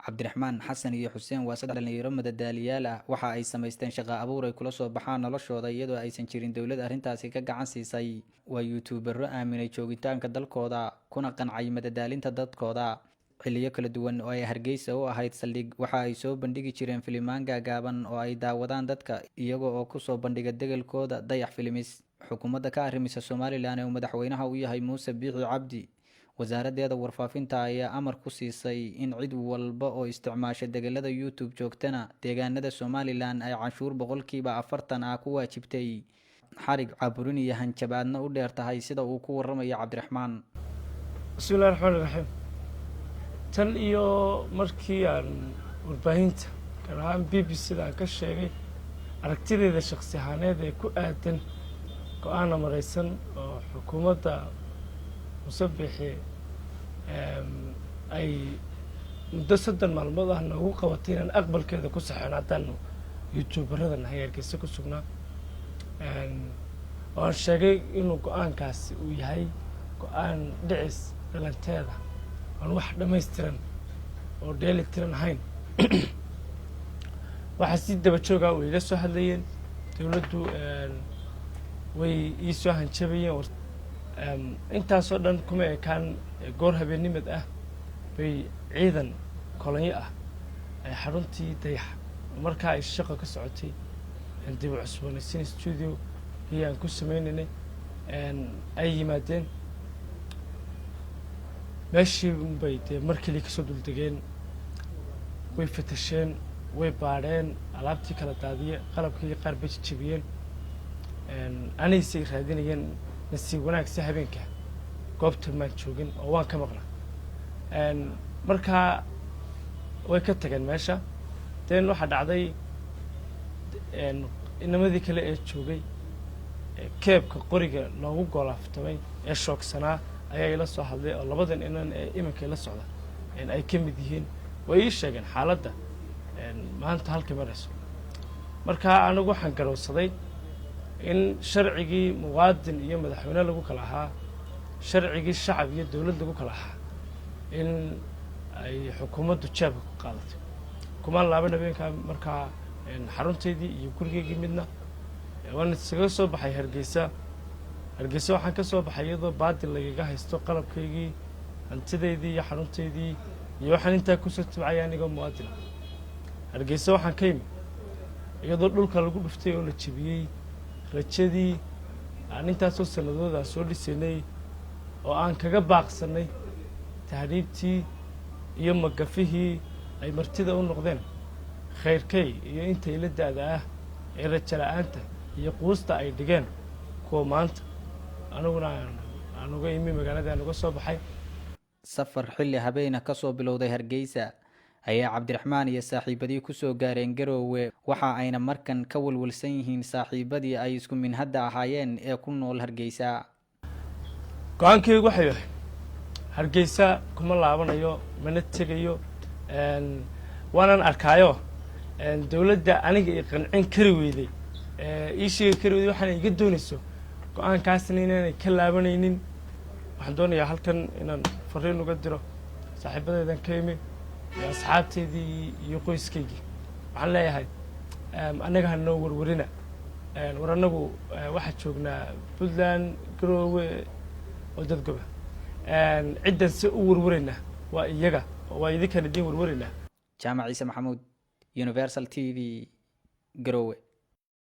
cabdiraxmaan xasan iyo xuseen waa saddex dhalinyaro madadaaliyaal ah waxa ay samaysteen shaqo abuur ay kula soo baxaan noloshooda iyadoo aysan jirin dowlad arrintaasi ka gacan siisay. waa yuutuubaro aaminay joogitaanka dalkooda kuna qancay madadaalinta dadkooda. xilliyo kala duwan oo ay Hargeysa u ahayd saldhig waxa ay soo bandhigi jireen filimaan gaagaaban oo ay daawadaan dadka iyaga oo ku soo bandhiga degalkooda Dayax Films. xukuumadda ka arrimisa Somaliland ee madaxweynaha u yahay Muuse Biixi Cabdi wasaaraddeeda warfaafinta ayaa amar ku siisay in cid walba oo isticmaasha degalada YouTube joogtana deegaanada Somaliland ay canshuur 40% ku waajibtay. xarig caburin iyo hanjabaadna u dheer tahay sida uu ku waramayo Cabdiraxmaan. bismillaahir rahmaanir rahiim. tan iyo markii aan warbaahinta gaar ahaan BBC-da ka sheegay aragtideeda shakhsi ahaaneed ee ku aadan go'aan maraysan oo xukuumadda Muuse Biixi ay muddo 3 maalmood ah nagu qabatay inaan aqbalkeeda ku saxeynaataan YouTuberadan Hargeysa ku sugnaa oo sheegay inuu go'aankaasi uu yahay go'aan dhicis dhalanteeda aan wax dhammaystiran oo dheelitiran ahayn. waxaa si daba jooga way la soo hadlayeen dawladdu way ii soo hanjabayeen intaasoo dhan kuma ekaan goor habeenimad ah bay ciidan kolonyo ah ay xaruntii Dayax markaa ay shaqo ka socotay dib u cusboonaysiin studio ayaan ku sameynaynay ay yimaadeen meeshii bay markii ka soo duldegeen way fatasheen way baadheen alaabtii kala daadiyeen qalabkii qaar bay jabiyeen anaysay raadinayeen nasiib wanaagsan habeenka goobta ma joogin oo waan ka maqnaa markaa way ka tageen meesha waxa dhacday inamadii kale ee joogay keebka qoriga loogu goolaftamay ee shoogsanaa ayaa ila soo hadlay oo labadan inan ee iminka la socda ay ka mid yihiin way ii sheegeen xaaladda maanta halka marayso. markaa anigu waxaan garowsaday in sharcigii muwaadin iyo madaxweyne lagu kala ahaa sharcigii shacab iyo dawlad lagu kala ahaa in ay xukuumaddu jeebka ku qaadatay kuma laaban habeenka markaa xarunteedii iyo gurigeygii midna waan isaga soo baxay Hargeysa waxaan ka soo baxay iyadoo baadil lagaga haysto qalabkaygii hantideydii iyo xarunteydii iyo waxaan intaa ku soo tabcay aniga muwaadin. Hargeysa waxaan ka yimid iyadoo dhulka lagu dhuftay oo la jabiyey rajadii aan intaasoo sanadooda soo dhisanay oo aan kaga baaqsanay tahriibtii iyo magafihii ay martida u noqdeen khayrkay iyo inta ila daada ah ee rajo la'aanta iyo quusta ay dhigeen kuwa maanta anuguna aan uga imi magaalada aan uga soo baxay. safar xilli habeena ka soo bilowday Hargeysa ayaa Cabdiraxmaan iyo saaxiibadii ku soo gaareen Garowe waxa ayna markan ka walwalsan yihiin saaxiibadii ay isku min hadda ahaayeen ee ku nool Hargeysa. go'aankaygu waxa yahay Hargeysa kuma laabanayo mana tegayo waanan arkaayo dawladda aniga ay qancin kari weyday ii sheegi kari weyday waxaan iga doonayso go'aankaasna inaan ka laabanaynin. waxaan doonayaa halkan inaan fariin uga diro saaxiibadeedan ka yimi iyo asxaabteedii iyo qoyskaygii. waxaan leeyahay anaga ha noo warwarina war anagu waxaa joognaa Puntland Garowe oo dadgoba ciddan si u warwarayna waa iyaga oo waa idinkan idin warwarayna. Jaamac Ciise Maxamuud, Universal TV, Garowe.